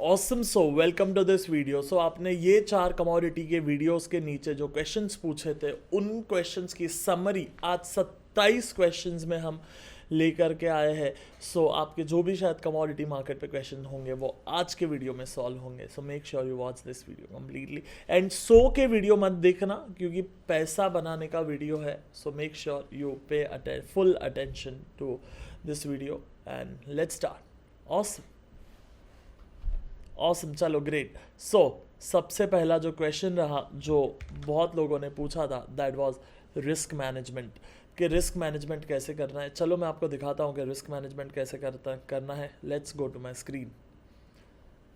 Awesome so welcome to this video. So आपने ये 4 commodity के वीडियोस के नीचे जो क्वेश्चंस पूछे थे उन क्वेश्चंस की समरी आज 27 क्वेश्चंस में हम लेकर के आए हैं। सो आपके जो भी शायद कमोडिटी मार्केट पे क्वेश्चन होंगे वो आज के वीडियो में सॉल्व होंगे। सो make sure you watch this video completely and so के वीडियो मत देखना क्योंकि पैसा बनाने का वीडियो है। So make sure you pay full attention to this video and let's start. Awesome awesome, चलो ग्रेट। सो सबसे पहला जो क्वेश्चन रहा जो बहुत लोगों ने पूछा था दैट वाज रिस्क मैनेजमेंट, कि रिस्क मैनेजमेंट कैसे करना है। चलो मैं आपको दिखाता हूँ कि रिस्क मैनेजमेंट कैसे करना है। Let's go to my screen.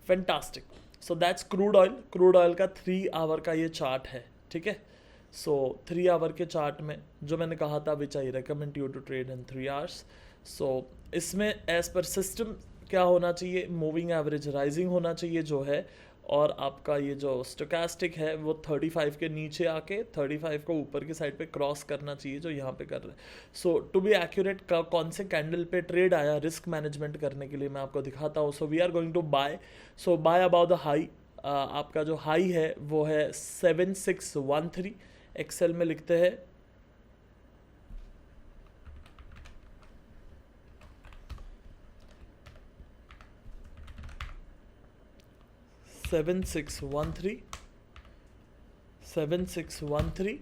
Fantastic. So that's crude oil. Crude oil का 3 आवर का ये चार्ट है, ठीक है। सो 3 आवर के चार्ट में जो मैंने कहा था which I recommend you to trade in 3 hours. So इसमें एज पर सिस्टम क्या होना चाहिए, मूविंग एवरेज राइजिंग होना चाहिए जो है, और आपका ये जो स्टोकास्टिक है वो 35 के नीचे आके 35 को ऊपर की साइड पे क्रॉस करना चाहिए जो यहाँ पे कर रहा है। सो टू बी एक्यूरेट कौन से कैंडल पे ट्रेड आया रिस्क मैनेजमेंट करने के लिए मैं आपको दिखाता हूँ। So we are going to buy. So buy about the high. आपका जो हाई है वो है 7613। एक्सेल में लिखते हैं 7613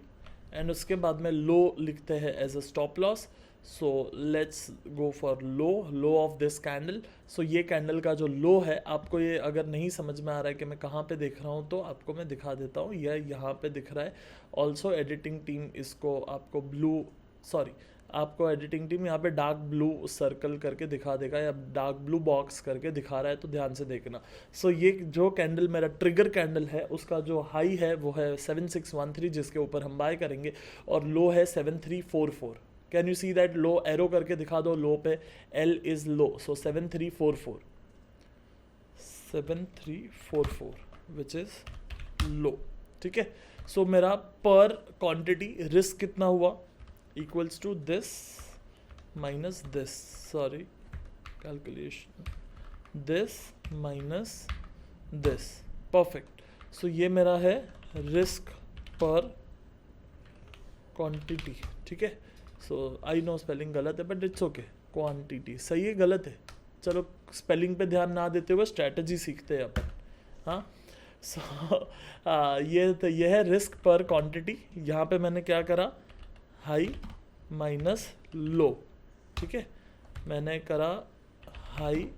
एंड उसके बाद में लो लिखते हैं as a stop loss. So let's go for low of this candle. So ये कैंडल का जो लो है, आपको ये अगर नहीं समझ में आ रहा है कि मैं कहाँ पे देख रहा हूँ तो आपको मैं दिखा देता हूँ, यह यहाँ पे दिख रहा है। ऑल्सो एडिटिंग टीम इसको आपको एडिटिंग टीम यहाँ पे डार्क ब्लू सर्कल करके दिखा देगा या डार्क ब्लू बॉक्स करके दिखा रहा है, तो ध्यान से देखना। सो ये जो कैंडल मेरा ट्रिगर कैंडल है उसका जो हाई है वो है 7613 जिसके ऊपर हम बाय करेंगे, और लो है 7344। Can you see that? Low arrow करके दिखा दो लो पे, L is low. So 7344 which is low, ठीक है। सो मेरा पर क्वांटिटी रिस्क कितना हुआ, equals to this minus this, calculation this minus this, perfect। so ये मेरा है रिस्क पर क्वांटिटी, ठीक है। सो आई नो स्पेलिंग गलत है बट इट्स ओके। क्वांटिटी सही है, गलत है, चलो स्पेलिंग पे ध्यान ना देते हुए स्ट्रैटेजी सीखते हैं अपन। हाँ, सो ये है रिस्क पर क्वांटिटी। यहाँ पे मैंने क्या करा, हाई माइनस लो, ठीक है। मैंने करा हाई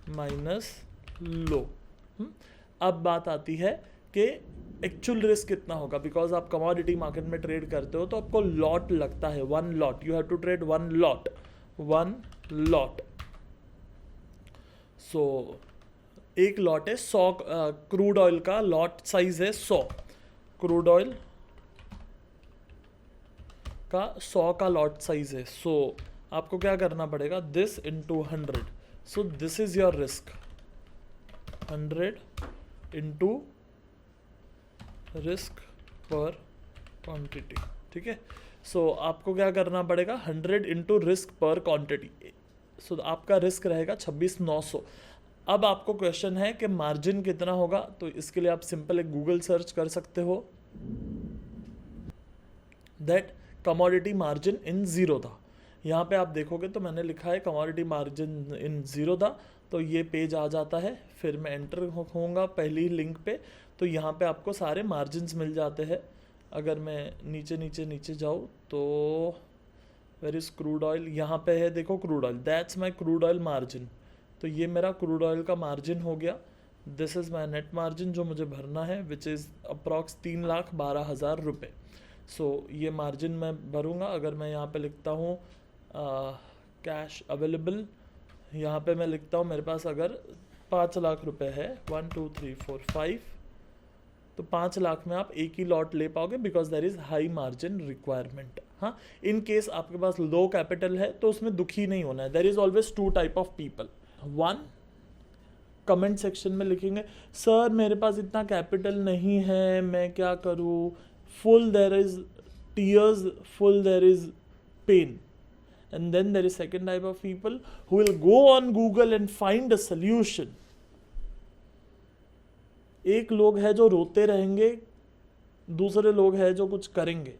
माइनस लो। अब बात आती है कि एक्चुअल रिस्क कितना होगा, बिकॉज आप कमोडिटी मार्केट में ट्रेड करते हो तो आपको लॉट लगता है, 1 lot. You have to trade 1 lot. So एक लॉट है 100 क्रूड ऑयल का लॉट साइज है 100। क्रूड ऑयल का 100 का लॉट साइज है। सो आपको क्या करना पड़ेगा, this into 100। So this is your risk, 100 into risk पर क्वांटिटी, ठीक है। सो आपको क्या करना पड़ेगा, 100 इंटू रिस्क पर क्वांटिटी। सो आपका रिस्क रहेगा 26,900। अब आपको क्वेश्चन है कि मार्जिन कितना होगा, तो इसके लिए आप सिंपल एक गूगल सर्च कर सकते हो that commodity margin in zero था। यहाँ पे आप देखोगे तो मैंने लिखा है कमोडिटी मार्जिन इन जीरो था, तो ये पेज आ जाता है। फिर मैं एंटर होऊंगा पहली लिंक पे, तो यहाँ पे आपको सारे मार्जिन्स मिल जाते हैं। अगर मैं नीचे जाऊँ तो वेर इज क्रूड ऑयल, यहाँ पे है देखो crude oil, that's my crude oil margin. तो ये मेरा क्रूड ऑयल का मार्जिन हो गया। This is my net margin जो मुझे भरना है विच इज़ अप्रॉक्स 3,12,000 रुपये। सो ये मार्जिन मैं भरूंगा। अगर मैं यहाँ पे लिखता हूँ कैश अवेलेबल, यहाँ पे मैं लिखता हूँ मेरे पास अगर 5 लाख रुपए है, 1 2 3 4 5, तो 5 लाख में आप एक ही लॉट ले पाओगे because there is high margin requirement. हाँ, इन केस आपके पास लो कैपिटल है तो उसमें दुखी नहीं होना है। There is always 2 type of people. 1, comment section में लिखेंगे सर मेरे पास इतना कैपिटल नहीं है, मैं क्या करूँ, full there is tears, full there is pain। And then there is second type of people who will go on Google and find a solution एक लोग है जो रोते रहेंगे, दूसरे लोग हैं जो कुछ करेंगे।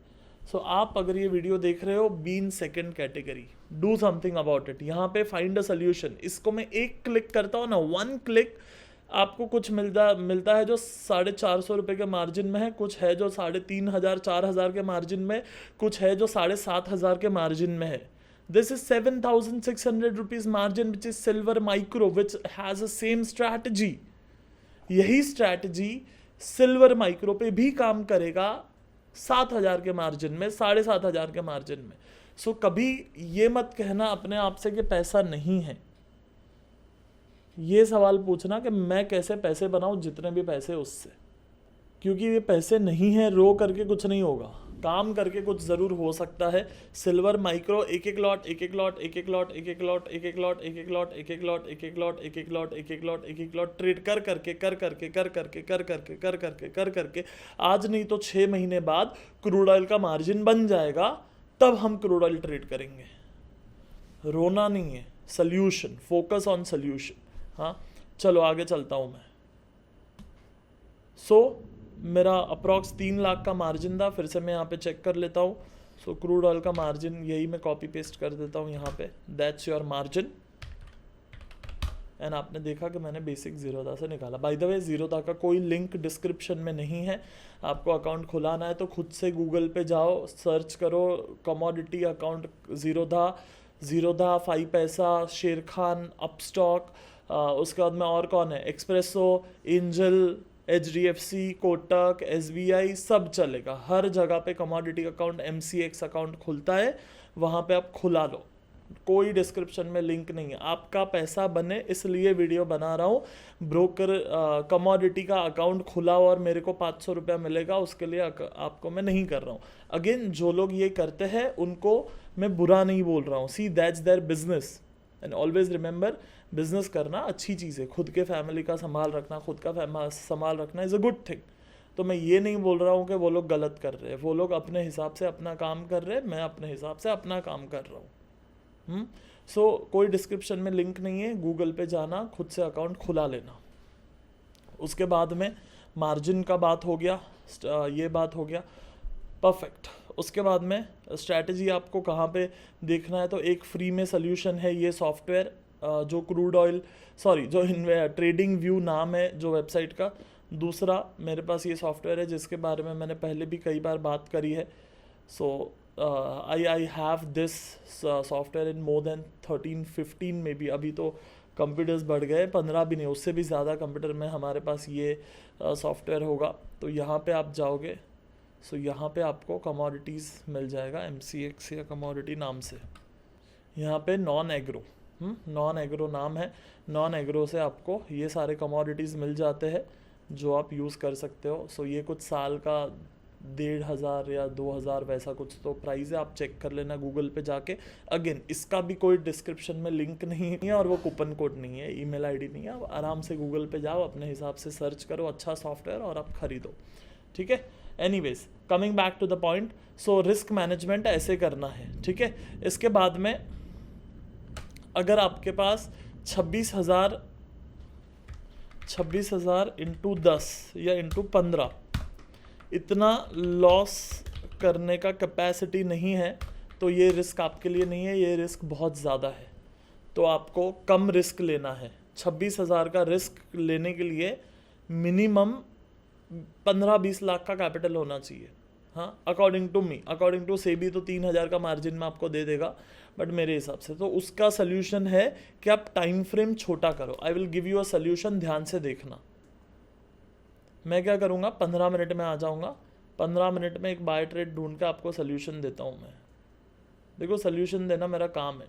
सो आप अगर ये वीडियो देख रहे हो, be in second category, do something about it. यहाँ पे फाइंड अ सोल्यूशन, इसको मैं एक क्लिक करता हूँ ना, 1 क्लिक, आपको कुछ मिलता है जो 450 रुपये के मार्जिन में है, कुछ है जो 3500 4000 के मार्जिन में, कुछ है जो 7500 के मार्जिन में है। This is 7600 rupees margin which is silver micro which has a same strategy. यही स्ट्रैटेजी सिल्वर माइक्रो पे भी काम करेगा 7000 के मार्जिन में, 7500 के मार्जिन में। सो कभी ये मत कहना अपने आप से कि पैसा नहीं है। ये सवाल पूछना कि मैं कैसे पैसे बनाऊं, जितने भी पैसे उससे, क्योंकि ये पैसे नहीं है, रो करके कुछ नहीं होगा, काम करके कुछ ज़रूर हो सकता है। सिल्वर माइक्रो एक एक लॉट, एक एक लॉट, एक एक लॉट, एक एक लॉट, एक एक लॉट, एक एक लॉट, एक एक लॉट, एक एक लॉट, एक एक लॉट, एक एक लॉट, एक एक लॉट ट्रेड कर करके कर करके आज नहीं तो 6 महीने बाद क्रूड ऑयल का मार्जिन बन जाएगा, तब हम क्रूड ऑयल ट्रेड करेंगे। रोना नहीं है, सोल्यूशन, फोकस ऑन सोल्यूशन। हाँ, चलो आगे चलता हूँ मैं। मेरा अप्रॉक्स 3 लाख का मार्जिन था, फिर से मैं यहाँ पे चेक कर लेता हूँ। क्रूड ऑयल का मार्जिन यही मैं कॉपी पेस्ट कर देता हूँ यहाँ पे, दैट्स योर मार्जिन। एंड आपने देखा कि मैंने बेसिक जीरोधा से निकाला। बाय द वे, जीरोधा का कोई लिंक डिस्क्रिप्शन में नहीं है। आपको अकाउंट खुलाना है तो खुद से गूगल पे जाओ, सर्च करो कमोडिटी अकाउंट जीरोधा 5 पैसा, शेर खान, अपस्टॉक, उसके बाद में और कौन है, espresso, angel, HDFC, Kotak, SBI, सब चलेगा। हर जगह पे कमोडिटी अकाउंट, MCX अकाउंट खुलता है, वहाँ पे आप खुला लो। कोई डिस्क्रिप्शन में लिंक नहीं है। आपका पैसा बने इसलिए वीडियो बना रहा हूँ। ब्रोकर कमोडिटी का अकाउंट खुला और मेरे को 500 रुपया मिलेगा, उसके लिए आपको मैं नहीं कर रहा हूँ। अगेन, जो लोग ये करते हैं उनको मैं बुरा नहीं बोल रहा हूँ। See, that's their business, and always remember, business करना अच्छी चीज़ है। खुद के फैमिली का संभाल रखना, खुद का संभाल रखना इज़ अ गुड थिंग। तो मैं ये नहीं बोल रहा हूँ कि वो लोग गलत कर रहे हैं। वो लोग अपने हिसाब से अपना काम कर रहे हैं, मैं अपने हिसाब से अपना काम कर रहा हूँ। कोई डिस्क्रिप्शन में लिंक नहीं है, गूगल पे जाना, खुद से अकाउंट खुला लेना। उसके बाद में मार्जिन का बात हो गया, ये बात हो गया, परफेक्ट। उसके बाद में स्ट्रैटेजी आपको कहाँ पे देखना है, तो एक फ्री में सोल्यूशन है ये सॉफ्टवेयर, जो क्रूड ऑयल, जो ट्रेडिंग व्यू नाम है जो वेबसाइट का। दूसरा मेरे पास ये सॉफ्टवेयर है जिसके बारे में मैंने पहले भी कई बार बात करी है। I have this software in more than 13-15 में भी। अभी तो कंप्यूटर्स बढ़ गए, 15 भी नहीं, उससे भी ज़्यादा कंप्यूटर में हमारे पास ये सॉफ्टवेयर होगा। तो यहाँ पे आप जाओगे, यहाँ पे आपको कमोडिटीज़ मिल जाएगा, MCX या कमोडिटी नाम से। यहाँ पे नॉन एग्रो नाम है। नॉन एग्रो से आपको ये सारे कमोडिटीज़ मिल जाते हैं जो आप यूज़ कर सकते हो। ये कुछ साल का 1500 या 2000 वैसा कुछ तो प्राइस है, आप चेक कर लेना गूगल पे जाके। अगेन, इसका भी कोई डिस्क्रिप्शन में लिंक नहीं है और वो कूपन कोड नहीं है, ईमेल आईडी नहीं है। आप आराम से गूगल पे जाओ, अपने हिसाब से सर्च करो अच्छा सॉफ्टवेयर और आप खरीदो, ठीक है। Anyways, coming back to the point, risk management ऐसे करना है, ठीक है। इसके बाद में अगर आपके पास 26,000 इंटू 10 या इंटू 15 इतना लॉस करने का कैपेसिटी नहीं है, तो ये रिस्क आपके लिए नहीं है, ये रिस्क बहुत ज़्यादा है। तो आपको कम रिस्क लेना है। 26,000 का रिस्क लेने के लिए मिनिमम 15-20 लाख का कैपिटल होना चाहिए। हाँ, according to me, according to SEBI तो 3000 का मार्जिन में आपको दे देगा, बट मेरे हिसाब से तो उसका सोल्यूशन है कि आप टाइम फ्रेम छोटा करो। I will give you a solution, ध्यान से देखना। मैं क्या करूँगा, 15 मिनट में आ जाऊँगा, 15 मिनट में एक बाय ट्रेड ढूंढ के आपको सोल्यूशन देता हूँ मैं। देखो, सोल्यूशन देना मेरा काम है।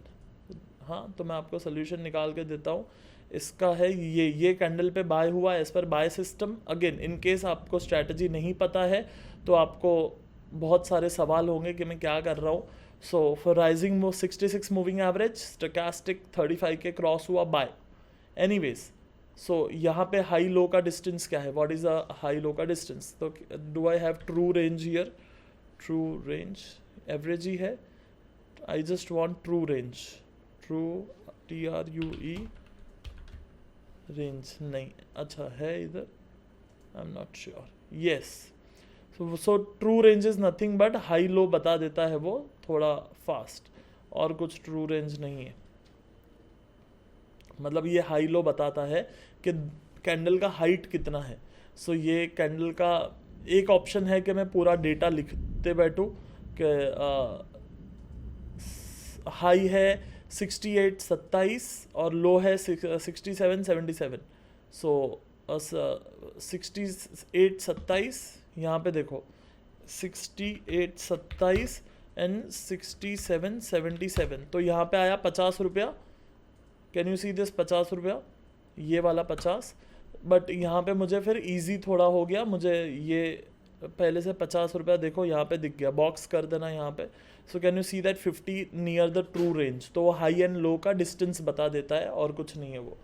हाँ, तो मैं आपको सोल्यूशन निकाल के देता हूँ। इसका है ये कैंडल पे बाय हुआ as per buy system. Again, in case आपको स्ट्रैटेजी नहीं पता है तो आपको बहुत सारे सवाल होंगे कि मैं क्या कर रहा हूँ। For rising 66 moving average, stochastic 35 के क्रॉस हुआ बाय। एनीवेज, यहाँ पे हाई लो का डिस्टेंस क्या है, what is a high low का डिस्टेंस। तो do I have true range here, true range average ही है। I just want true range, true TRUE range नहीं, अच्छा है इधर, I am not sure, yes. So true range is nothing but high low बता देता है वो थोड़ा फास्ट, और कुछ ट्रू रेंज नहीं है। मतलब ये हाई लो बताता है कि कैंडल का हाइट कितना है। सो ये कैंडल का एक ऑप्शन है कि मैं पूरा डेटा लिखते बैठूं कि हाई है 68.27 और लो है 67.77। सो 68.27 यहाँ पे देखो 68.27 एंड 67.77, तो यहाँ पे आया 50 रुपया। कैन यू सी दिस 50 रुपया, ये वाला 50। बट यहाँ पे मुझे फिर इजी थोड़ा हो गया, मुझे ये पहले से 50 रुपया देखो यहाँ पे दिख गया, बॉक्स कर देना यहाँ पे। So can you see that 50 near the true range, तो वो हाई एंड लो का डिस्टेंस बता देता है और कुछ नहीं है वो।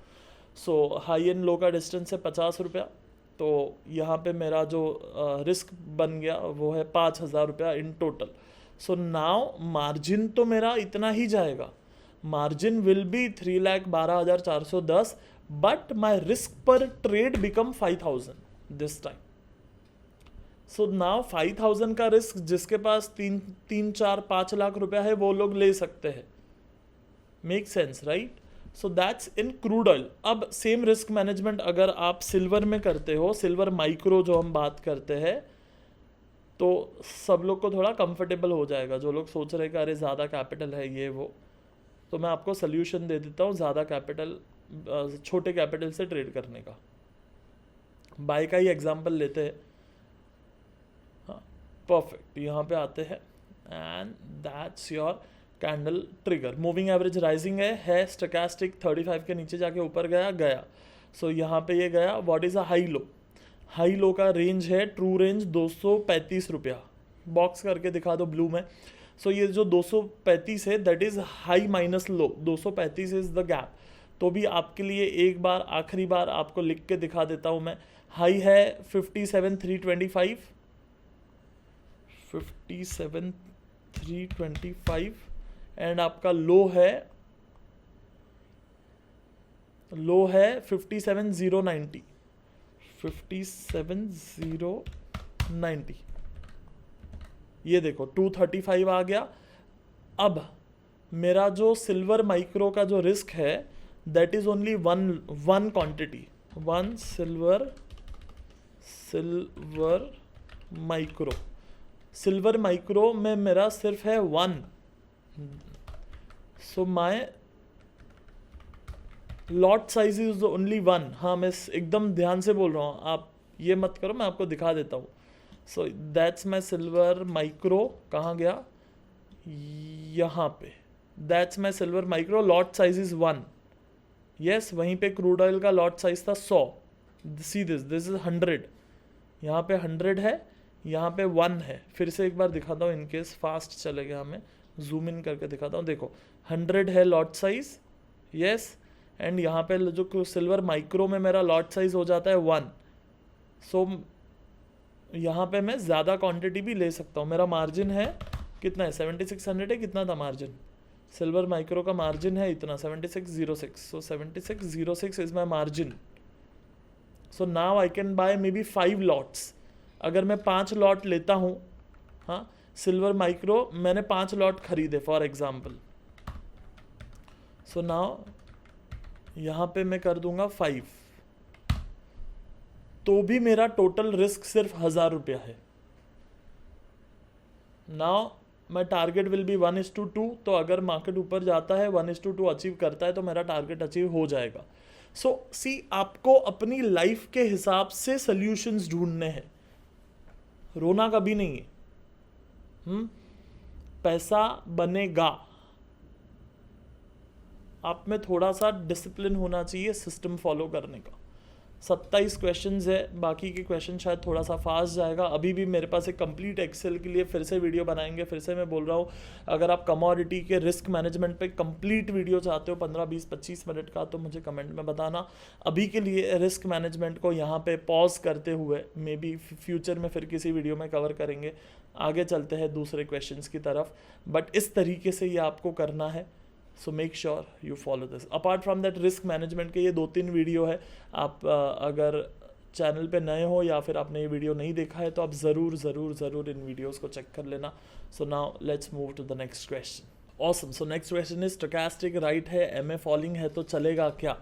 सो हाई एंड लो का डिस्टेंस है 50 रुपया, तो यहाँ पे मेरा जो रिस्क बन गया वो है 5,000 रुपया in total. So now margin तो मेरा इतना ही जाएगा, margin will be 3,12,410, but my risk पर trade become 5,000 this time. So now 5,000 का रिस्क जिसके पास 3-4-5 लाख रुपया है वो लोग ले सकते हैं। Make sense, right? So that's in crude oil. अब सेम रिस्क मैनेजमेंट अगर आप सिल्वर में करते हो, सिल्वर माइक्रो जो हम बात करते हैं, तो सब लोग को थोड़ा कंफर्टेबल हो जाएगा। जो लोग सोच रहे हैं कि अरे ज़्यादा कैपिटल है ये वो, तो मैं आपको सोल्यूशन दे देता हूँ ज़्यादा कैपिटल, छोटे कैपिटल से ट्रेड करने का। बाय का ही एग्जांपल लेते हैं। हाँ, परफेक्ट। यहाँ पे आते हैं and that's your candle trigger. Moving average rising है स्टोचैस्टिक 35 के नीचे जाके ऊपर गया। सो यहाँ पे ये गया। What is a high low? High low का रेंज है, ट्रू रेंज 235 रुपया। बॉक्स करके दिखा दो ब्लू में। सो ये जो 235 है that is high minus low, 235 is the gap. तो भी आपके लिए एक बार आखिरी बार आपको लिख के दिखा देता हूँ मैं। हाई है 57,325, 57,325 एंड आपका लो है 57,090, 57,090। ये देखो 235 आ गया। अब मेरा जो सिल्वर माइक्रो का जो रिस्क है that is only one quantity, one silver micro. Silver micro में मेरा सिर्फ है 1। So my lot size is only 1। हाँ, मैं एकदम ध्यान से बोल रहा हूँ, आप ये मत करो, मैं आपको दिखा देता हूँ। So that's my silver micro. कहाँ गया? यहाँ पे। That's my silver micro, lot size is 1। Yes, वहीं पे क्रूड ऑयल का लॉट साइज था 100। See this is 100। यहाँ पे 100 है, यहाँ पे 1 है। फिर से एक बार दिखाता हूँ, इनकेस फास्ट चले गया, हमें जूम इन करके दिखाता हूँ। देखो 100 है लॉट साइज, यस, एंड यहाँ पे जो सिल्वर माइक्रो में मेरा लॉट साइज हो जाता है 1। सो यहाँ पे मैं ज़्यादा क्वांटिटी भी ले सकता हूँ। मेरा मार्जिन है कितना है? 7600 है। कितना था मार्जिन? सिल्वर माइक्रो का मार्जिन है इतना 7606। सो 7606 is my margin. So now I can buy may be 5 lots. अगर मैं 5 लॉट लेता हूँ, हाँ, सिल्वर माइक्रो मैंने 5 लॉट खरीदे फॉर एग्जाम्पल। सो नाउ यहाँ पे मैं कर दूंगा 5, तो भी मेरा टोटल रिस्क सिर्फ 1000 रुपया है। Now my target will be 1:2। तो अगर मार्केट ऊपर जाता है 1:2 अचीव करता है तो मेरा टारगेट अचीव हो जाएगा। सो सी, आपको अपनी लाइफ के हिसाब से सॉल्यूशंस ढूंढने हैं, रोना कभी नहीं है। पैसा बनेगा, आप में थोड़ा सा डिसिप्लिन होना चाहिए सिस्टम फॉलो करने का। 27 क्वेश्चंस है, बाकी के क्वेश्चन शायद थोड़ा सा फास्ट जाएगा। अभी भी मेरे पास एक कंप्लीट एक्सेल के लिए फिर से वीडियो बनाएंगे। फिर से मैं बोल रहा हूँ, अगर आप कमोडिटी के रिस्क मैनेजमेंट पे कंप्लीट वीडियो चाहते हो 15, 20, 25 मिनट का, तो मुझे कमेंट में बताना। अभी के लिए रिस्क मैनेजमेंट को यहाँ पे पॉज करते हुए मे बी फ्यूचर में फिर किसी वीडियो में कवर करेंगे। आगे चलते हैं दूसरे क्वेश्चन की तरफ, बट इस तरीके से ये आपको करना है। So make sure you follow this. Apart from that risk management के ये 2-3 वीडियो है, आप अगर चैनल पे नए हो या फिर आपने ये वीडियो नहीं देखा है तो आप ज़रूर ज़रूर ज़रूर इन वीडियोस को चेक कर लेना. So now let's move to the next question. Awesome. So next question is stochastic right है, एमए फॉलिंग है तो चलेगा क्या?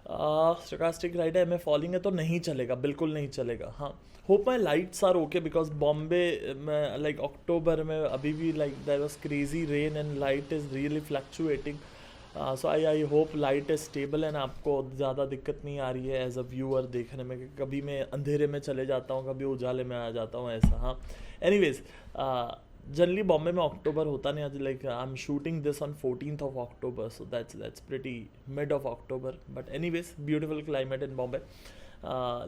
स्टोचैस्टिक राइट है, एमए फॉलिंग है तो नहीं चलेगा, बिल्कुल नहीं चलेगा. हाँ, hope my lights are okay because Bombay में लाइक अक्टूबर में अभी भी like there was crazy rain and light is really fluctuating. So I hope light is stable and आपको ज़्यादा दिक्कत नहीं आ रही है एज अ व्यूअर देखने में. कभी मैं अंधेरे में चले जाता हूँ, कभी उजाले में आ जाता हूँ, ऐसा. हाँ, एनीवेज जनरली बॉम्बे में अक्टूबर होता नहीं. आज like I am shooting this on 14th of October, so that's pretty mid of October. But anyways beautiful climate in Bombay.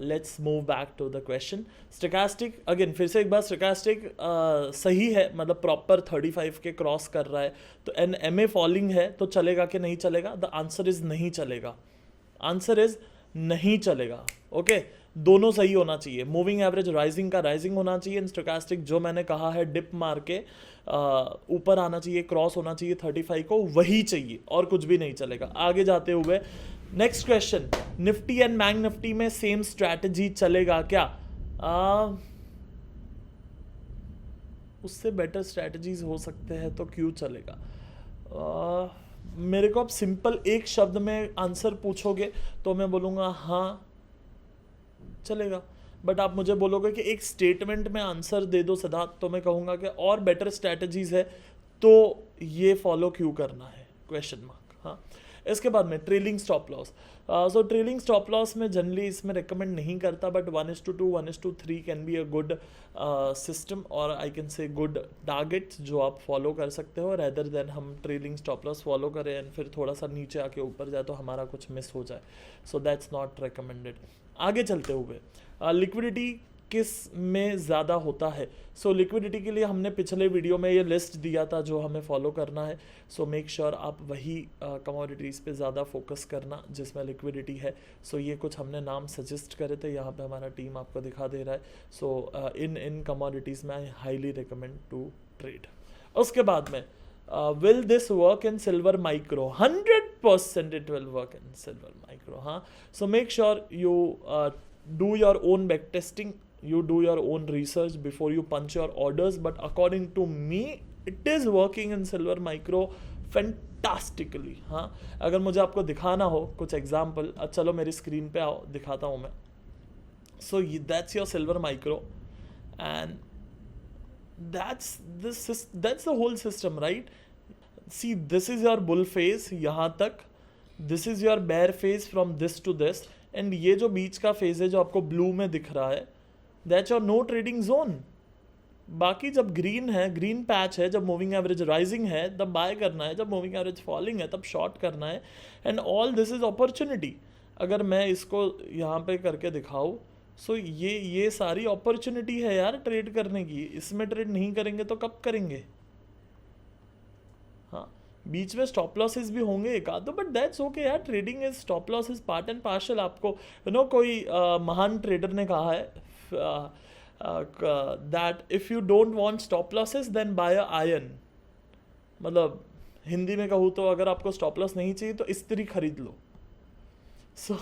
Let's move back to the question. Stochastic again, फिर से एक बार, स्टोचैस्टिक सही है, मतलब प्रॉपर 35 के क्रॉस कर रहा है. तो एन एमए फॉलिंग है तो चलेगा कि नहीं चलेगा? द आंसर इज नहीं चलेगा. आंसर इज नहीं चलेगा. ओके, दोनों सही होना चाहिए. मूविंग एवरेज राइजिंग का राइजिंग होना चाहिए एंड स्टोचैस्टिक जो मैंने कहा है डिप मार के ऊपर आना चाहिए, क्रॉस होना चाहिए 35 को, वही चाहिए और कुछ भी नहीं चलेगा. आगे जाते हुए next question, Nifty and bank Nifty में सेम स्ट्रैटेजी चलेगा क्या? उससे बेटर स्ट्रैटेजीज हो सकते हैं तो क्यों चलेगा? मेरे को अब सिंपल एक शब्द में आंसर पूछोगे तो मैं बोलूँगा हाँ चलेगा. बट आप मुझे बोलोगे कि एक स्टेटमेंट में आंसर दे दो सिद्धार्थ, तो मैं कहूँगा कि और बेटर स्ट्रैटेजीज है तो ये फॉलो क्यों करना है? Question mark. हाँ, इसके बाद में trailing stop loss. So trailing stop loss में जनरली इसमें रिकमेंड नहीं करता, but 1:2 1:3 can be a good system और I can say good target जो आप फॉलो कर सकते हो, रेदर देन हम ट्रेलिंग स्टॉप लॉस फॉलो करें एंड फिर थोड़ा सा नीचे आके ऊपर जाए तो हमारा कुछ मिस हो जाए. So that's not recommended. आगे चलते हुए लिक्विडिटी किस में ज़्यादा होता है? सो लिक्विडिटी के लिए हमने पिछले वीडियो में ये लिस्ट दिया था जो हमें फॉलो करना है. सो मेक श्योर आप वही कमोडिटीज़ पे ज़्यादा फोकस करना जिसमें लिक्विडिटी है. सो ये कुछ हमने नाम सजेस्ट करे थे, यहाँ पे हमारा टीम आपको दिखा दे रहा है. सो इन कमोडिटीज़ में I highly recommend to trade. उसके बाद में will this work in silver micro? 100% it will work in silver micro. हाँ, so make sure you do your own back testing, you do your own research before you punch your orders, but according to me it is working in silver micro fantastically. हाँ, अगर मुझे आपको दिखाना हो कुछ example, चलो मेरी screen पे आओ, दिखाता हूँ मैं. So that's your silver micro and that's the whole system, right? See, this is your bull phase यहाँ तक, this is your bear phase from this to this, and ये जो बीच का फेज है जो आपको ब्लू में दिख रहा है, that's your no trading zone. बाकी जब ग्रीन है, ग्रीन पैच है, जब मूविंग एवरेज राइजिंग है तब बाय करना है, जब मूविंग एवरेज फॉलिंग है तब शॉर्ट करना है, and all this is opportunity. अगर मैं इसको यहाँ पे करके दिखाऊँ, सो ये सारी अपॉर्चुनिटी है यार ट्रेड करने की. इसमें ट्रेड नहीं करेंगे तो कब करेंगे? हाँ, बीच में स्टॉप लॉसेस भी होंगे एक आध, बट दैट्स ओके यार. Trading is, stop loss is part and parcel. आपको कोई महान ट्रेडर ने कहा है that if you don't want stop losses then buy a iron. मतलब हिंदी में कहूँ तो अगर आपको स्टॉप लॉस नहीं चाहिए तो इस्त्री खरीद लो. So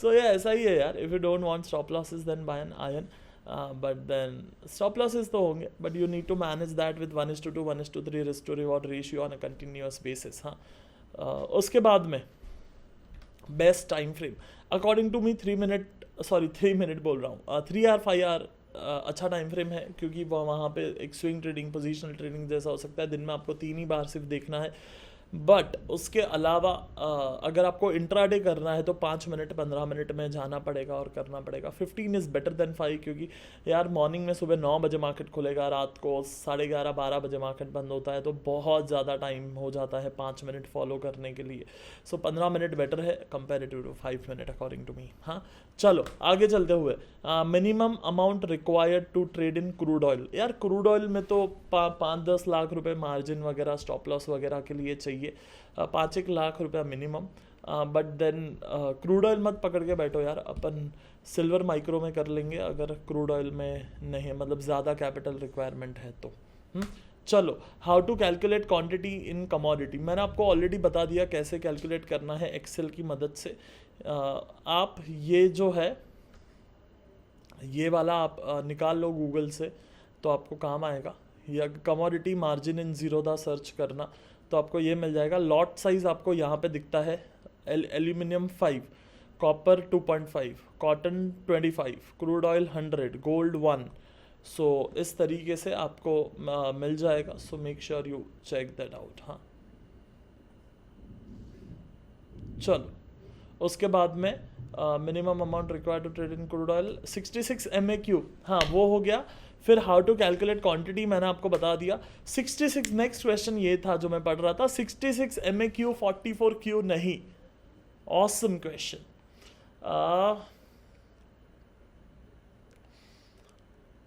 yeah, ऐसा ही है यार. If you don't want stop losses, then buy an iron. But then stop losses तो होंगे, but you need to manage that with 1:2 1:3 risk to reward ratio on a continuous basis. हाँ, उसके बाद में best time frame according to me 3 minute बोल रहा हूँ, 3 hour 5 hour अच्छा टाइम फ्रेम है, क्योंकि वहाँ पे एक स्विंग ट्रेडिंग, पोजिशनल ट्रेडिंग जैसा हो सकता है. दिन में आपको 3 ही बार सिर्फ देखना है. बट उसके अलावा अगर आपको इंट्राडे करना है तो 5 मिनट 15 मिनट में जाना पड़ेगा और करना पड़ेगा. 15 इज़ बेटर देन 5, क्योंकि यार मॉर्निंग में सुबह 9 बजे मार्केट खुलेगा, रात को 11:30 12 बजे मार्केट बंद होता है, तो बहुत ज़्यादा टाइम हो जाता है 5 मिनट फॉलो करने के लिए. सो 15 मिनट बेटर है comparative to 5 minute according to me. हाँ, चलो आगे चलते हुए, minimum amount required to trade in crude oil. यार क्रूड ऑयल में तो 5-10 लाख रुपए मार्जिन वगैरह, स्टॉप लॉस वगैरह के लिए चाहिए. 5-1 लाख रुपया minimum. But then crude oil मत पकड़ के बैठो यार, अपन सिल्वर माइक्रो में कर लेंगे अगर क्रूड ऑयल में नहीं, मतलब ज़्यादा कैपिटल रिक्वायरमेंट है तो. चलो, how to calculate quantity in commodity. मैंने आपको ऑलरेडी बता दिया कैसे कैलकुलेट करना है एक्सेल की मदद से. आप ये जो है ये वाला आप निकाल लो गूगल से तो आपको काम आएगा, या commodity margin in Zerodha search करना तो आपको ये मिल जाएगा। लॉट साइज आपको यहाँ पे दिखता है, aluminium 5, copper 2.5, cotton 25, crude oil 100, gold 1। So इस तरीके से आपको मिल जाएगा। So make sure you check that out. हाँ चलो, उसके बाद में minimum amount required to trade in crude oil 66 MAQ, हाँ वो हो गया। फिर हाउ टू कैलकुलेट क्वांटिटी मैंने आपको बता दिया। 66 नेक्स्ट क्वेश्चन ये था जो मैं पढ़ रहा था, 66 MAQ 44Q नहीं। Awesome question.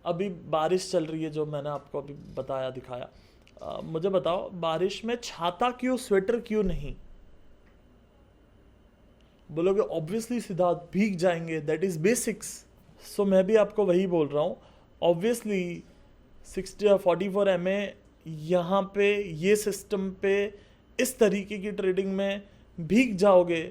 अभी बारिश चल रही है जो मैंने आपको अभी बताया दिखाया। मुझे बताओ बारिश में छाता क्यों, स्वेटर क्यों नहीं? बोलोगे ऑब्वियसली सिद्धार्थ भीग जाएंगे, दैट इज बेसिक्स। सो मैं भी आपको वही बोल रहा हूँ, ऑब्वियसली 44 MA यहाँ पे ये सिस्टम पे इस तरीके की ट्रेडिंग में भीग जाओगे,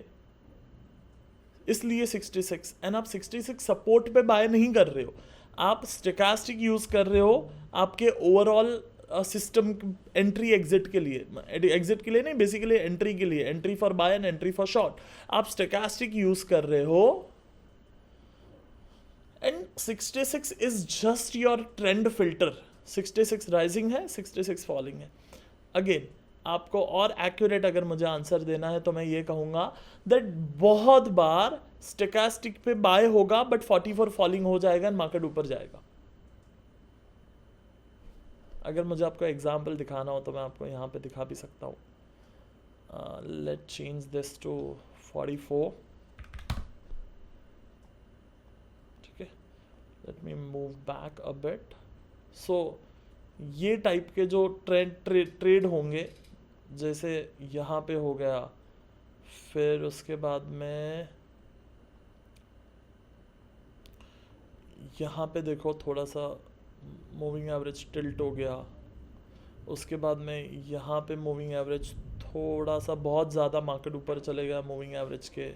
इसलिए 66। एंड आप 66 सपोर्ट पे बाय नहीं कर रहे हो, आप स्टोकास्टिक यूज कर रहे हो आपके ओवरऑल सिस्टम एंट्री एग्जिट के लिए, एग्जिट के लिए नहीं, बेसिकली एंट्री के लिए, entry for buy and entry for short आप स्टोकास्टिक यूज कर रहे हो। And 66 is just your trend filter. 66 rising है, 66 फॉलिंग है। अगेन आपको और एक्यूरेट अगर मुझे आंसर देना है तो मैं ये कहूंगा दैट बहुत बार स्टोकास्टिक पे बाय होगा बट 44 फॉलिंग हो जाएगा एंड मार्केट ऊपर जाएगा। अगर मुझे आपको एग्जाम्पल दिखाना हो तो मैं आपको यहाँ पे दिखा भी सकता हूँ। Let change this to 44। ठीक है, let me move back a bit. So ये टाइप के जो ट्रेड होंगे, जैसे यहाँ पे हो गया, फिर उसके बाद में यहाँ पे देखो थोड़ा सा मूविंग एवरेज टिल्ट हो गया, उसके बाद में यहाँ पे मूविंग एवरेज थोड़ा सा बहुत ज़्यादा मार्केट ऊपर चले गया मूविंग एवरेज के।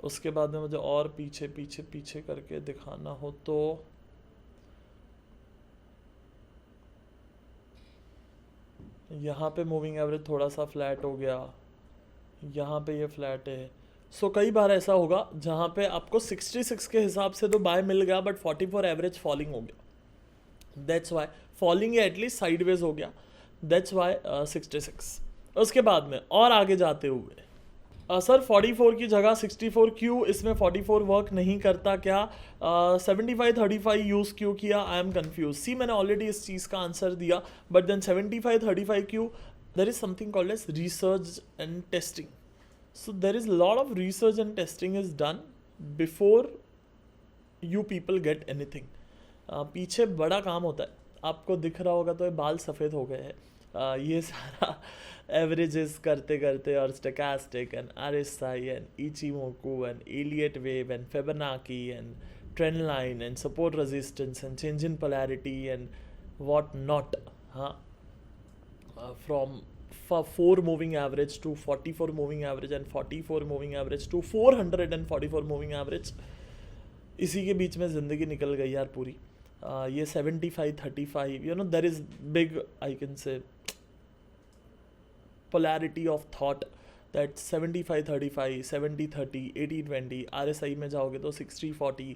उसके बाद में मुझे और पीछे पीछे पीछे करके दिखाना हो तो यहाँ पे मूविंग एवरेज थोड़ा सा फ्लैट हो गया, यहाँ पे ये फ्लैट है। सो कई बार ऐसा होगा जहाँ पे आपको 66 के हिसाब से तो बाय मिल गया बट 44 एवरेज फॉलिंग हो गया, दैट्स वाई फॉलिंग है, एटलीस्ट साइडवेज हो गया, दैट्स वाई 66। उसके बाद में और आगे जाते हुए सर 44 की जगह 64 क्यों, इसमें 44 वर्क नहीं करता क्या? 75-35 यूज़ क्यों किया? I am confuse. सी मैंने ऑलरेडी इस चीज़ का आंसर दिया, बट देन 75-35 क्यों? There is something called as research and testing. So there is lot of research and testing is done before you people get anything. पीछे बड़ा काम होता है, आपको दिख रहा होगा तो ये बाल सफ़ेद हो गए हैं। ये सारा एवरेजेस करते करते और stochastic and RSI and Ichimoku and Elliott wave and Fibonacci and trend line and support resistance and change in polarity and what not. हाँ, from 4 moving average to 44 moving average and 44 moving average to 444 moving average, इसी के बीच में ज़िंदगी निकल गई यार पूरी। ये 75-35, you know there is big, I can से polarity of thought that 75-35, 70-30, 80-20, RSI में जाओगे तो 60-40,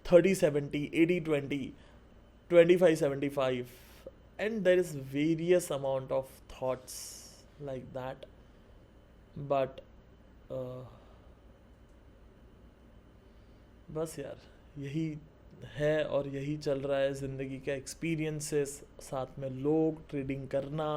30-70, 80-20, 25-75, and there is various amount of thoughts like that, but बस यार यही है और यही चल रहा है ज़िंदगी का एक्सपीरियंसेस, साथ में लोग, ट्रेडिंग करना,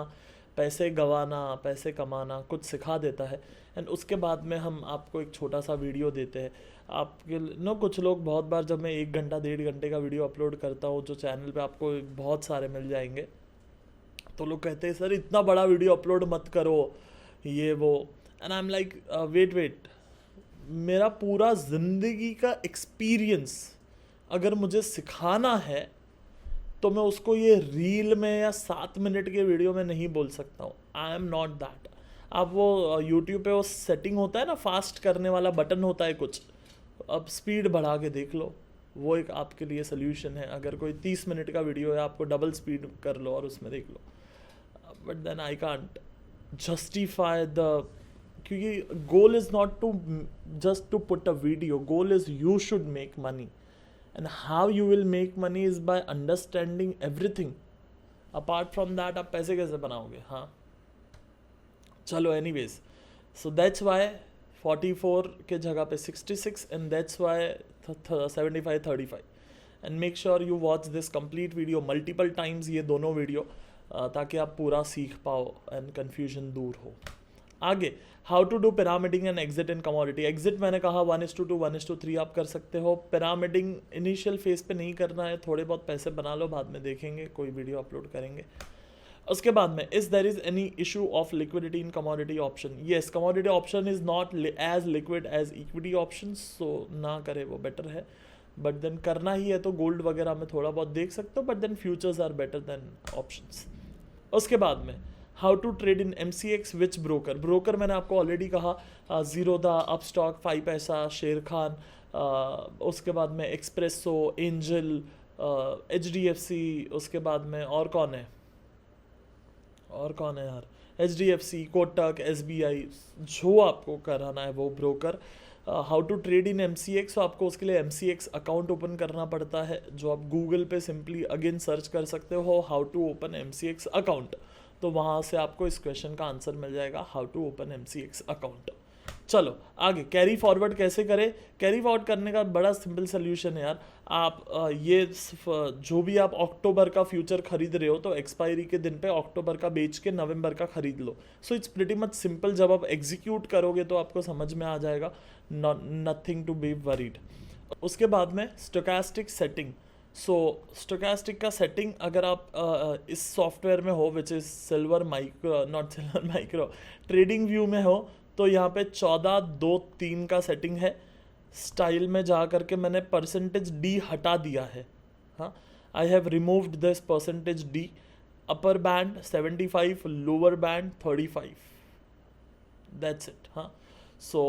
पैसे गंवाना, पैसे कमाना कुछ सिखा देता है। एंड उसके बाद में हम आपको एक छोटा सा वीडियो देते हैं आपके नो। कुछ लोग बहुत बार जब मैं 1 घंटा 1.5 घंटे का वीडियो अपलोड करता हूँ जो चैनल पे आपको बहुत सारे मिल जाएंगे, तो लोग कहते हैं सर इतना बड़ा वीडियो अपलोड मत करो ये वो। And I am like wait, मेरा पूरा ज़िंदगी का एक्सपीरियंस अगर मुझे सिखाना है तो मैं उसको ये रील में या 7 मिनट के वीडियो में नहीं बोल सकता हूँ। आई एम नॉट दैट। आप वो यूट्यूब पे वो सेटिंग होता है ना, फास्ट करने वाला बटन होता है कुछ, अब स्पीड बढ़ा के देख लो, वो एक आपके लिए सोल्यूशन है। अगर कोई 30 मिनट का वीडियो है, आपको डबल स्पीड कर लो और उसमें देख लो, but then I can't justify the, क्योंकि goal is not to just to put a video, goal is you should make money, and how you will make money is by understanding everything. Apart from that आप पैसे कैसे बनाओगे? हाँ चलो, anyways, so that's why 44 के जगह पे 66, and that's why 75-35, and make sure you watch this complete video multiple times, ये दोनों वीडियो, ताकि आप पूरा सीख पाओ एंड कन्फ्यूजन दूर हो। आगे, how to do pyramiding and exit in commodity. Exit मैंने कहा 1:2 1:3 आप कर सकते हो। पिरामिडिंग इनिशियल फेज पे नहीं करना है, थोड़े बहुत पैसे बना लो, बाद में देखेंगे, कोई वीडियो अपलोड करेंगे। उसके बाद में, is there is any issue of liquidity in commodity option. Yes, commodity option is not as liquid as equity option, so ना करे वो बेटर है, बट देन करना ही है तो गोल्ड वगैरह में थोड़ा बहुत देख सकते हो, but then futures are better than options. उसके बाद में, how to trade in MCX which broker. Broker मैंने आपको ऑलरेडी कहा, जीरोधा, अपस्टॉक, 5 पैसा, शेर खान, उसके बाद में एक्सप्रेसो, एंजल, HDFC, उसके बाद में और कौन है यार, HDFC, कोटक, SBI, जो आपको कराना है वो broker. How to trade in MCX, आपको उसके लिए MCX अकाउंट ओपन करना पड़ता है, जो आप गूगल पे सिंपली अगेन सर्च कर सकते हो, how to open MCX account, तो वहाँ से आपको इस क्वेश्चन का आंसर मिल जाएगा, how to open MCX account. चलो आगे, कैरी फॉरवर्ड कैसे करें। कैरी फॉरवर्ड करने का बड़ा सिंपल सोल्यूशन है यार। आप ये जो भी आप अक्टूबर का फ्यूचर खरीद रहे हो, तो एक्सपायरी के दिन पे अक्टूबर का बेच के नवंबर का खरीद लो। So it's pretty much simple. जब आप एग्जीक्यूट करोगे तो आपको समझ में आ जाएगा, नथिंग टू बी वरीड। उसके बाद में स्टोकास्टिक सेटिंग। सो स्टोकास्टिक का सेटिंग अगर आप इस सॉफ्टवेयर में हो, which is silver micro trading view में हो, तो यहाँ पे 14-2-3 का सेटिंग है। स्टाइल में जा करके मैंने %D हटा दिया है। हाँ, I have removed this %D। Upper band 75, lower band 35, that's it. हाँ, सो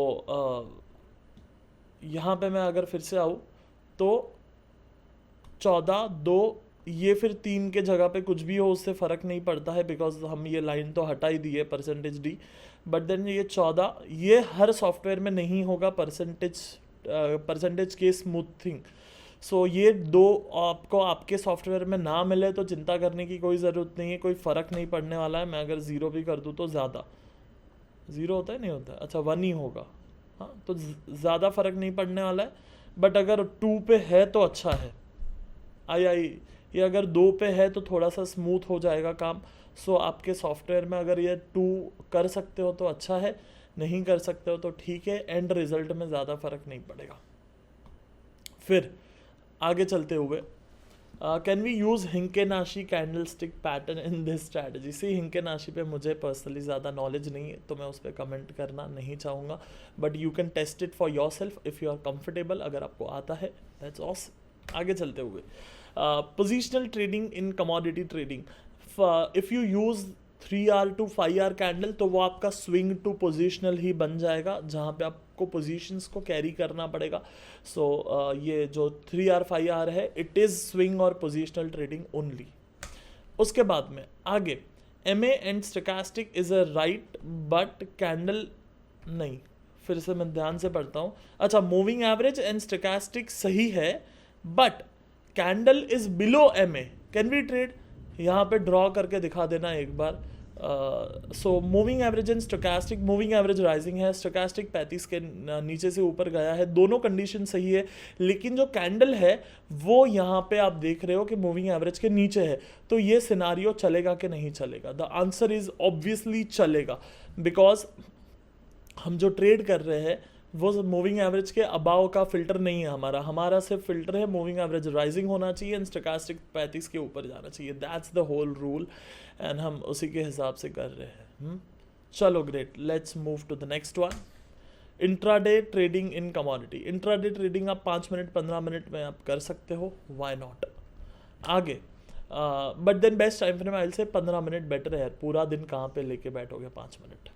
यहाँ पे मैं अगर फिर से आऊँ तो 14-2, ये फिर 3 के जगह पे कुछ भी हो उससे फ़र्क नहीं पड़ता है, बिकॉज हम ये लाइन तो हटा ही दी है %D। बट देन ये 14, ये हर सॉफ्टवेयर में नहीं होगा परसेंटेज के स्मूथिंग। सो ये 2 आपको आपके सॉफ्टवेयर में ना मिले तो चिंता करने की कोई ज़रूरत नहीं है, कोई फ़र्क नहीं पड़ने वाला है। मैं अगर 0 भी कर दूँ तो ज़्यादा 0 होता है, नहीं होता है, अच्छा 1 ही होगा। हाँ, तो ज़्यादा फ़र्क नहीं पड़ने वाला है। बट अगर 2 पे है तो अच्छा है, ये अगर 2 पे है तो थोड़ा सा स्मूथ हो जाएगा काम। सो आपके सॉफ्टवेयर में अगर ये 2 कर सकते हो तो अच्छा है, नहीं कर सकते हो तो ठीक है, एंड रिजल्ट में ज़्यादा फ़र्क नहीं पड़ेगा। फिर आगे चलते हुए, can we use Heikin Ashi candle stick pattern in this strategy. See, Heikin Ashi पे मुझे पर्सनली ज़्यादा नॉलेज नहीं है, तो मैं उस पर कमेंट करना नहीं चाहूँगा, but you can test it for yourself if you are comfortable. अगर आपको आता है, दैट्स ऑसम। आगे चलते हुए, positional trading in commodity trading. If you use 3R to 5R candle, तो वो आपका स्विंग टू पोजिशनल ही बन जाएगा, जहाँ पे आपको पोजीशंस को कैरी करना पड़ेगा। सो ये जो 3R 5R है, इट इज़ स्विंग और पोजिशनल ट्रेडिंग ओनली। उसके बाद में आगे, MA and stochastic is a right but candle नहीं। फिर से मैं ध्यान से पढ़ता हूँ। अच्छा, मूविंग एवरेज एंड स्टोकास्टिक सही है, but candle is below MA, can we trade. यहाँ पे ड्रॉ करके दिखा देना एक बार। So moving average and stochastic, moving average rising है, स्टोकास्टिक 35 के नीचे से ऊपर गया है, दोनों कंडीशन सही है, लेकिन जो कैंडल है वो यहाँ पे आप देख रहे हो कि मूविंग एवरेज के नीचे है। तो ये सिनारियो चलेगा कि नहीं चलेगा? द आंसर इज ऑब्वियसली चलेगा, बिकॉज हम जो ट्रेड कर रहे हैं वो मूविंग एवरेज के अबाव का फिल्टर नहीं है हमारा सिर्फ फिल्टर है मूविंग एवरेज राइजिंग होना चाहिए एंड स्टोकास्टिक 35 के ऊपर जाना चाहिए। That's the whole rule and हम उसी के हिसाब से कर रहे हैं। चलो great, let's move to the next one. Intraday trading in commodity. Intraday trading आप 5 मिनट 15 मिनट में आप कर सकते हो, वाई नॉट। आगे but then best time frame I say 15 minute better है यार, पूरा दिन कहाँ पे लेके बैठोगे 5 मिनट।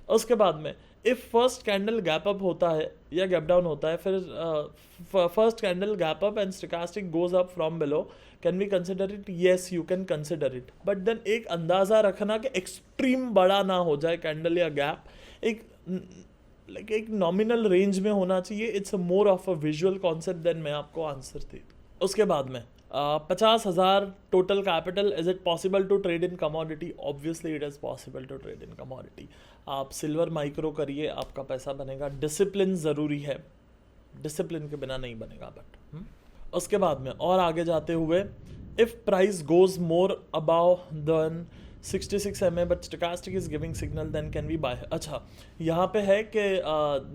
उसके बाद में if first candle gap up होता है या गैप डाउन होता है, फिर first candle gap up and stochastic goes up from below, can we consider it? Yes, you can consider it, but then एक अंदाज़ा रखना कि एक्सट्रीम बड़ा ना हो जाए कैंडल या गैप, एक नॉमिनल रेंज में होना चाहिए. It's more of a visual concept then मैं आपको आंसर दे. उसके बाद में 50,000 total capital, is it possible to trade in commodity? Obviously it is possible to trade in commodity. आप सिल्वर माइक्रो करिए, आपका पैसा बनेगा. डिसिप्लिन ज़रूरी है, डिसिप्लिन के बिना नहीं बनेगा. बट उसके बाद में और आगे जाते हुए, if price goes more above than 66 MA but stochastic is giving signal, then can we buy. अच्छा, यहाँ पे है कि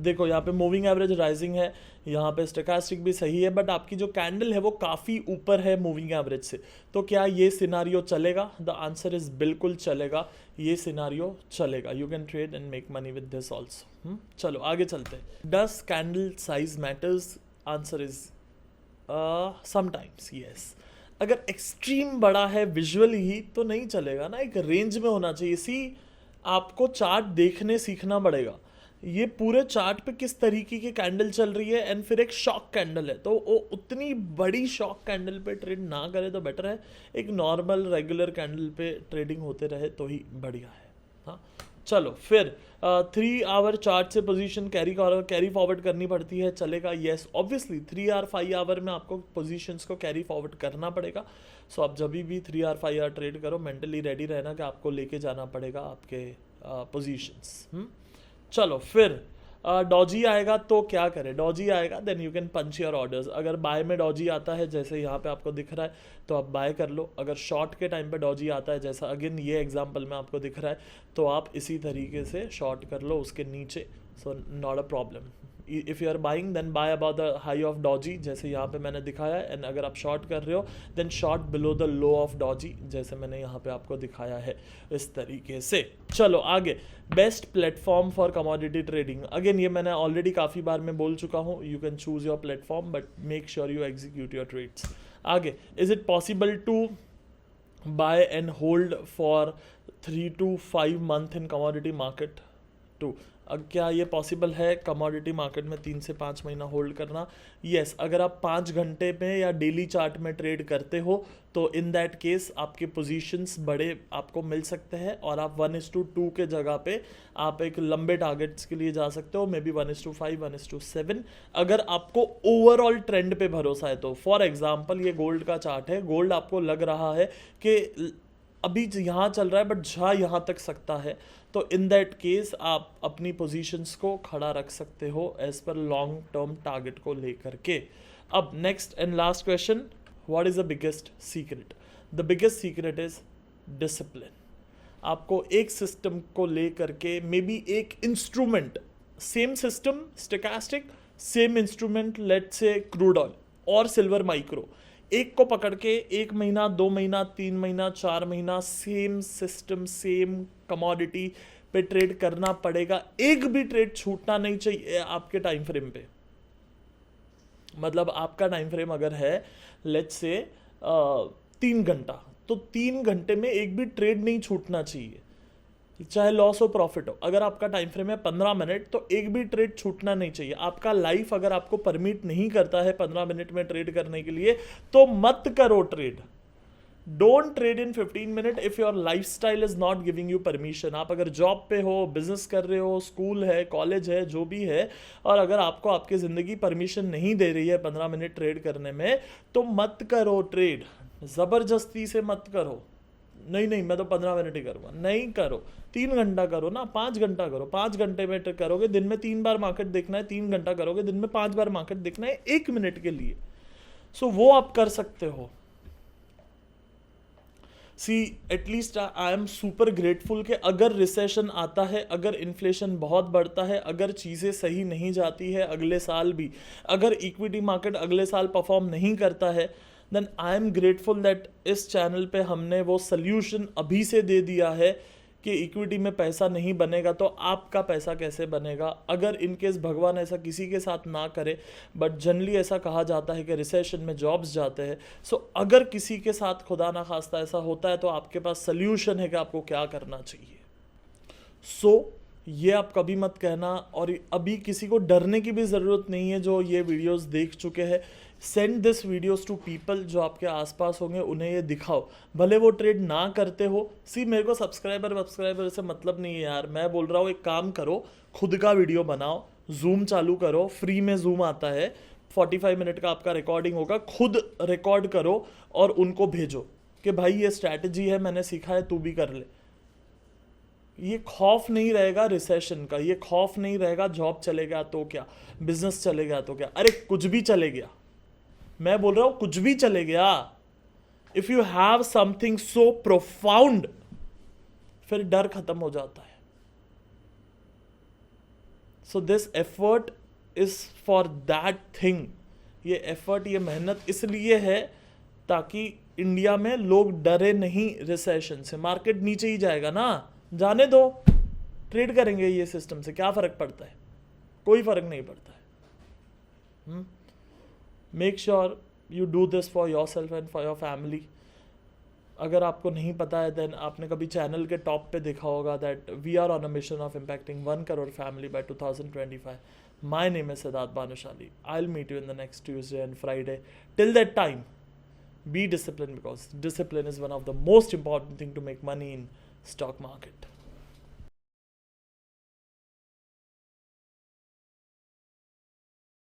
देखो यहाँ पे मूविंग एवरेज राइजिंग है, यहाँ पे स्टोचैस्टिक भी सही है, बट आपकी जो कैंडल है वो काफ़ी ऊपर है मूविंग एवरेज से. तो क्या ये सिनारियो चलेगा? द आंसर इज बिल्कुल चलेगा, ये सिनारियो चलेगा. You can trade and make money with this also. चलो आगे चलते हैं. Does candle size matters? Answer is sometimes yes. अगर एक्सट्रीम बड़ा है विजुअली ही तो नहीं चलेगा ना, एक रेंज में होना चाहिए. आपको चार्ट देखने सीखना पड़ेगा. ये पूरे चार्ट पे किस तरीके की कैंडल चल रही है, एंड फिर एक शॉक कैंडल है, तो वो उतनी बड़ी शॉक कैंडल पे ट्रेड ना करे तो बेटर है. एक नॉर्मल रेगुलर कैंडल पे ट्रेडिंग होते रहे तो ही बढ़िया है. हाँ, चलो फिर 3 आवर चार्ट से पोजीशन कैरी फॉरवर्ड करनी पड़ती है, चलेगा? येस, ऑब्वियसली 3 आवर 5 आवर में आपको पोजीशंस को कैरी फॉरवर्ड करना पड़ेगा. सो आप जब भी 3 आवर 5 आवर ट्रेड करो, मेंटली रेडी रहना कि आपको लेके जाना पड़ेगा आपके पोजीशंस. चलो फिर डॉजी आएगा तो क्या करें? डॉजी आएगा then you can punch your orders. अगर बाय में डॉजी आता है जैसे यहाँ पे आपको दिख रहा है तो आप बाय कर लो. अगर शॉर्ट के टाइम पे डॉजी आता है जैसा अगेन ये एग्जांपल में आपको दिख रहा है तो आप इसी तरीके से शॉर्ट कर लो उसके नीचे. So not a problem. If you are buying then buy about the high of doji जैसे यहाँ पे मैंने दिखाया है, एंड अगर आप शॉर्ट कर रहे हो then short below the low of doji जैसे मैंने यहाँ पे आपको दिखाया है इस तरीके से. चलो आगे, best platform for commodity trading. Again ये मैंने ऑलरेडी काफ़ी बार मैं बोल चुका हूँ. You can choose your platform but make sure you execute your trades. आगे, is it possible to buy and hold for 3 to 5 month in commodity market too? अब क्या ये पॉसिबल है कमोडिटी मार्केट में 3 से 5 महीना होल्ड करना? येस, अगर आप 5 घंटे में या डेली चार्ट में ट्रेड करते हो तो इन दैट केस आपके पोजीशंस बड़े आपको मिल सकते हैं और आप 1:2 के जगह पे आप एक लंबे टारगेट्स के लिए जा सकते हो, मे बी 1:5 1:7 अगर आपको ओवरऑल ट्रेंड पे भरोसा है तो. फॉर एग्जाम्पल ये गोल्ड का चार्ट है, गोल्ड आपको लग रहा है कि अभी यहाँ चल रहा है बट जा यहाँ तक सकता है, तो इन दैट केस आप अपनी पोजीशंस को खड़ा रख सकते हो as per long term target को लेकर के. अब next and last question, what is the biggest secret? The biggest secret is discipline. आपको एक सिस्टम को लेकर के, मे बी एक instrument, same system stochastic, same instrument let's say crude oil और सिल्वर माइक्रो, एक को पकड़ के 1 महीना 2 महीना 3 महीना 4 महीना सेम सिस्टम सेम कमोडिटी पे ट्रेड करना पड़ेगा. एक भी ट्रेड छूटना नहीं चाहिए आपके टाइम फ्रेम पे. मतलब आपका टाइम फ्रेम अगर है लेट्स से 3 घंटा, तो 3 घंटे में एक भी ट्रेड नहीं छूटना चाहिए, चाहे लॉस हो प्रॉफिट हो. अगर आपका टाइम फ्रेम है 15 मिनट तो एक भी ट्रेड छूटना नहीं चाहिए. आपका लाइफ अगर आपको परमिट नहीं करता है 15 मिनट में ट्रेड करने के लिए तो मत करो trade. Don't trade in 15 minute if your life style is not giving you permission. आप अगर जॉब पे हो, बिजनेस कर रहे हो, स्कूल है, कॉलेज है, जो भी है, और अगर आपको आपकी जिंदगी परमिशन नहीं दे रही है 15 मिनट ट्रेड करने में तो मत करो ट्रेड. जबरदस्ती से मत करो. नहीं मैं तो 15 मिनट ही करूँगा, नहीं करो. 3 घंटा करो ना, 5 घंटा करो. 5 घंटे में करोगे, दिन में 3 बार मार्केट देखना है. 3 घंटा करोगे, दिन में 5 बार मार्केट देखना है 1 मिनट के लिए. सो वो आप कर सकते हो. See at least I am super grateful कि अगर रिसेशन आता है, अगर इन्फ्लेशन बहुत बढ़ता है, अगर चीज़ें सही नहीं जाती है अगले साल भी, अगर इक्विटी मार्केट अगले साल परफॉर्म नहीं करता है, then I am grateful that इस चैनल पे हमने वो सल्यूशन अभी से दे दिया है कि इक्विटी में पैसा नहीं बनेगा तो आपका पैसा कैसे बनेगा. अगर इनकेस भगवान ऐसा किसी के साथ ना करे, बट जनरली ऐसा कहा जाता है कि रिसेशन में जॉब्स जाते हैं. सो अगर किसी के साथ खुदा ना खास्ता ऐसा होता है तो आपके पास सल्यूशन है कि आपको क्या करना चाहिए. सो ये आप कभी मत कहना। और अभी किसी को डरने की भी ज़रूरत नहीं है जो ये वीडियोस देख चुके हैं। Send this videos to people जो आपके आसपास होंगे, उन्हें ये दिखाओ, भले वो ट्रेड ना करते हो। सी मेरे को सब्सक्राइबर से मतलब नहीं है यार, मैं बोल रहा हूँ एक काम करो, खुद का वीडियो बनाओ, जूम चालू करो, फ्री में जूम आता है, 45 मिनट का आपका रिकॉर्डिंग होगा, खुद रिकॉर्ड करो और उनको भेजो कि भाई ये स्ट्रैटेजी है, मैंने सीखा है, तू भी कर ले। ये खौफ नहीं रहेगा रिसेशन का, ये खौफ नहीं रहेगा जॉब चले गया तो क्या, बिजनेस चले गया तो क्या, अरे कुछ भी चले गया, मैं बोल रहा हूं कुछ भी चले गया। If you have something so profound, फिर डर खत्म हो जाता है। So this effort is for that thing. ये एफर्ट, ये मेहनत इसलिए है ताकि इंडिया में लोग डरे नहीं रिसेशन से। मार्केट नीचे ही जाएगा ना, जाने दो, ट्रेड करेंगे ये सिस्टम से, क्या फर्क पड़ता है, कोई फर्क नहीं पड़ता है। Make sure you do this for your self and for your family. अगर आपको नहीं पता है देन आपने कभी चैनल के टॉप पे देखा होगा that we are on a mission of impacting 1 crore family by 2025। My name is Siddharth Bhanushali. I'll meet you in the next Tuesday and Friday. Till that time, be disciplined, because discipline is one of the most important thing to make money in stock market.